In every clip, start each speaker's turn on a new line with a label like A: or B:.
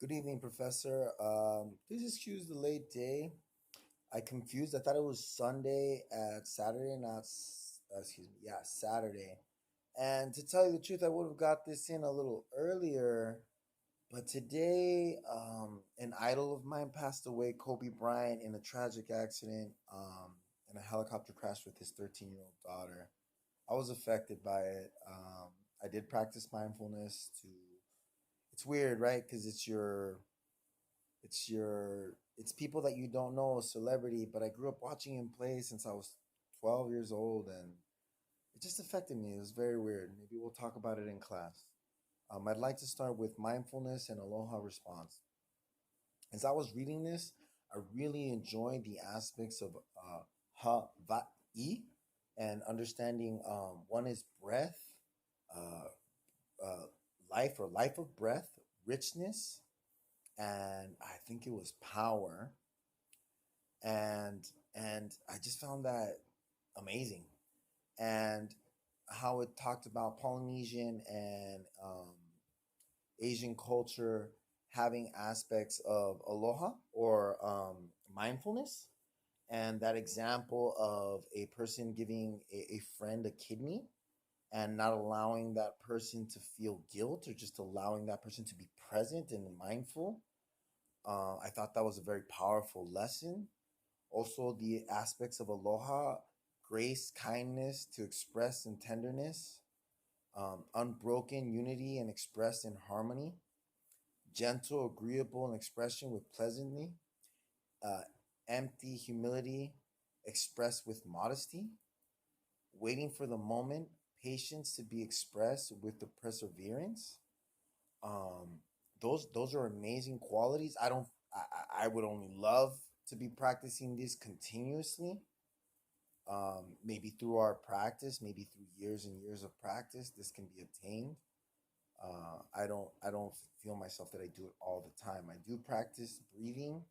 A: Good evening, Professor. Please excuse the late day. I confused. I thought it was Sunday at Saturday, not excuse me. Yeah, Saturday. And to tell you the truth, I would have got this in a little earlier. But today, an idol of mine passed away, Kobe Bryant, in a tragic accident, in a helicopter crash with his 13-year-old daughter. I was affected by it. I did practice mindfulness to. It's weird, right? Because it's people that you don't know, a celebrity, but I grew up watching him play since I was 12 years old, and it just affected me. It was very weird. Maybe we'll talk about it in class. I'd like to start with mindfulness and aloha response. As I was reading this, I really enjoyed the aspects of Hawaii and understanding one is breath, uh, uh, life or life of breath, richness, and I think it was power and I just found that amazing. And how it talked about Polynesian and Asian culture having aspects of aloha or mindfulness, and that example of a person giving a friend a kidney and not allowing that person to feel guilt or just allowing that person to be present and mindful. I thought that was a very powerful lesson. Also, the aspects of aloha, grace, kindness to express in tenderness, unbroken unity and expressed in harmony, gentle, agreeable in expression with pleasantly, uh, empty humility expressed with modesty, waiting for the moment, patience to be expressed with the perseverance. Um, those are amazing qualities. I don't. I would only love to be practicing this continuously, maybe through our practice, maybe through years and years of practice, this can be obtained. I don't feel myself that I do it all the time. I do practice breathing.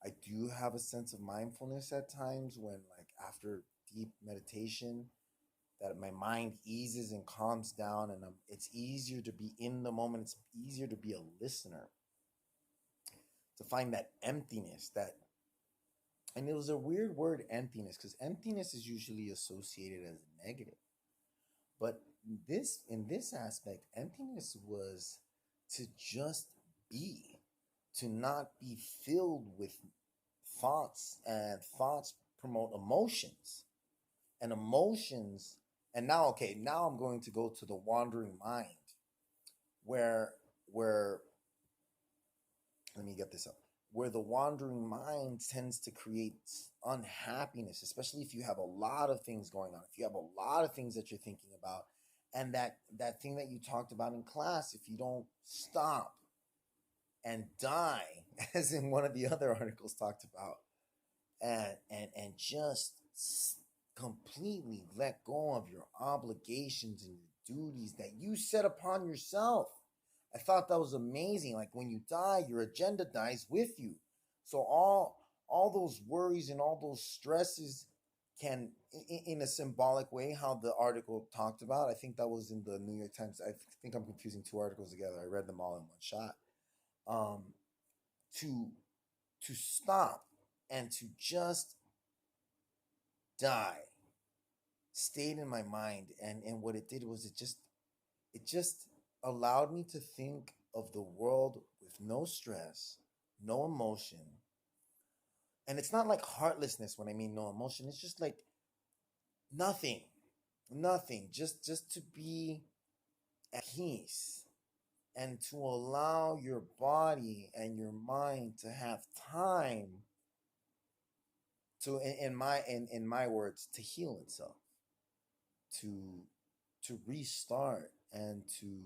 A: I do have a sense of mindfulness at times when, like, after deep meditation, that my mind eases and calms down, and it's easier to be in the moment. It's easier to be a listener, to find that emptiness, that and it was a weird word, emptiness, because emptiness is usually associated as negative. But in this aspect, emptiness was to just be, to not be filled with thoughts, and thoughts promote emotions, and emotions. And now, okay, now I'm going to go to the wandering mind, where let me get this up, where the wandering mind tends to create unhappiness, especially if you have a lot of things going on, if you have a lot of things that you're thinking about, and that thing that you talked about in class, if you don't stop and die, as in one of the other articles talked about, and just completely let go of your obligations and your duties that you set upon yourself. I thought that was amazing. Like, when you die, your agenda dies with you. So all those worries and all those stresses can, in a symbolic way, how the article talked about. I think that was in the New York Times. I think I'm confusing two articles together. I read them all in one shot. Um, to stop and to just die stayed in my mind, and what it did was it just allowed me to think of the world with no stress, no emotion. And it's not like heartlessness when I mean no emotion. It's just like nothing. Nothing. Just to be at peace, and to allow your body and your mind to have time to, in my words, to heal itself, to restart, and to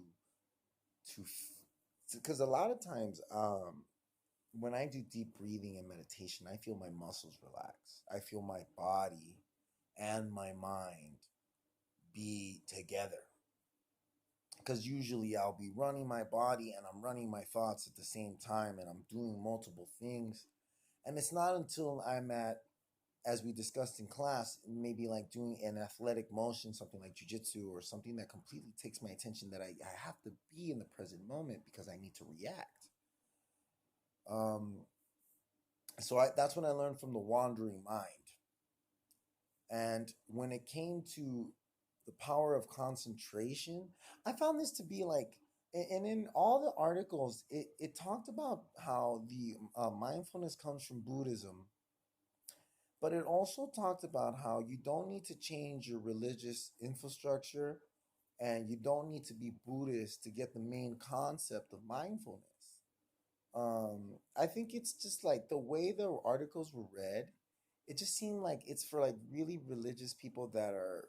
A: because a lot of times, when I do deep breathing and meditation, I feel my muscles relax. I feel my body and my mind be together. Because usually I'll be running my body and I'm running my thoughts at the same time, and I'm doing multiple things. And it's not until I'm at, as we discussed in class, maybe like doing an athletic motion, something like jujitsu or something that completely takes my attention, that I have to be in the present moment because I need to react. Um, that's when I learned from the Wandering Mind. And when it came to the power of concentration, I found this to be like, and in all the articles, it talked about how the mindfulness comes from Buddhism, but it also talked about how you don't need to change your religious infrastructure and you don't need to be Buddhist to get the main concept of mindfulness. I think it's just like the way the articles were read, it just seemed like it's for like really religious people that are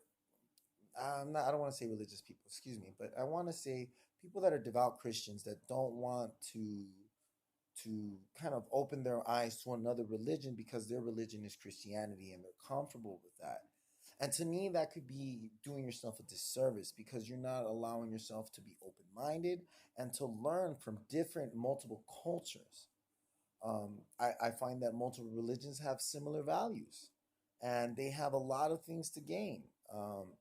A: I don't want to say religious people, excuse me, but I want to say people that are devout Christians that don't want to kind of open their eyes to another religion because their religion is Christianity and they're comfortable with that. And to me, that could be doing yourself a disservice because you're not allowing yourself to be open minded and to learn from different, multiple cultures. I find that multiple religions have similar values and they have a lot of things to gain,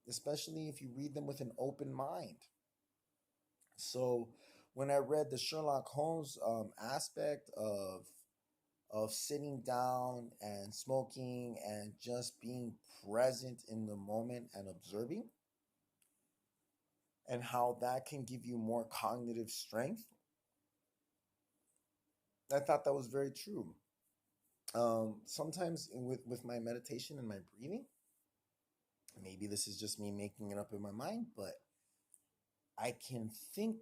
A: especially if you read them with an open mind. So when I read the Sherlock Holmes aspect of sitting down and smoking and just being present in the moment and observing, and how that can give you more cognitive strength, I thought that was very true. Sometimes with my meditation and my breathing, maybe this is just me making it up in my mind, but I can think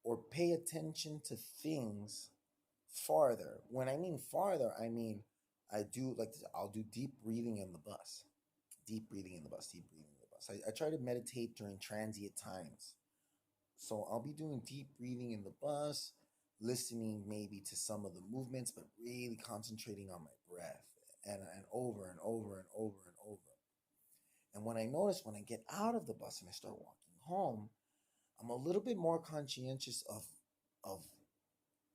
A: or pay attention to things farther. When I mean farther, I mean I do like I'll do deep breathing in the bus, deep breathing in the bus, deep breathing in the bus. I try to meditate during transient times. So I'll be doing deep breathing in the bus, listening maybe to some of the movements, but really concentrating on my breath and over and over and over and over. And when I notice when I get out of the bus and I start walking home, I'm a little bit more conscientious of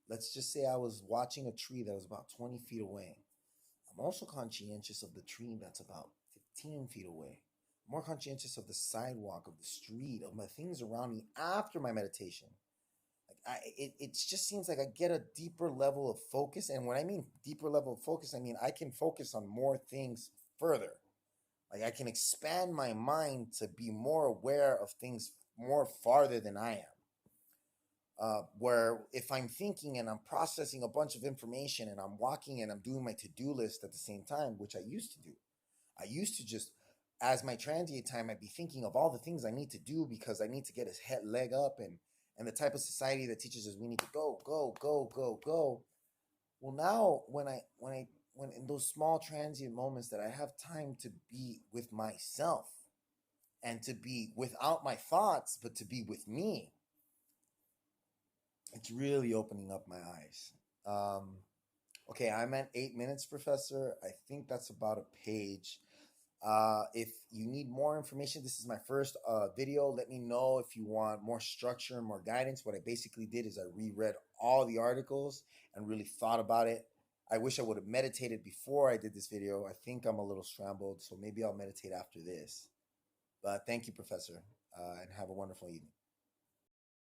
A: let's just say I was watching a tree that was about 20 feet away. I'm also conscientious of the tree that's about 15 feet away. I'm more conscientious of the sidewalk, of the street, of my things around me after my meditation. Like it just seems like I get a deeper level of focus. And when I mean deeper level of focus, I mean I can focus on more things further. Like I can expand my mind to be more aware of things more farther than I am. Where if I'm thinking and I'm processing a bunch of information and I'm walking and I'm doing my to-do list at the same time, which I used to do. I used to just, as my transient time, I'd be thinking of all the things I need to do because I need to get a head leg up and the type of society that teaches us we need to go, go, go, go, go. Well, now when in those small transient moments that I have time to be with myself and to be without my thoughts, but to be with me, it's really opening up my eyes. Um, okay, I'm at 8 minutes, Professor. I think that's about a page. If you need more information, this is my first video. Let me know if you want more structure and more guidance. What I basically did is I reread all the articles and really thought about it. I wish I would have meditated before I did this video. I think I'm a little scrambled, so maybe I'll meditate after this. But thank you, Professor, and have a wonderful evening.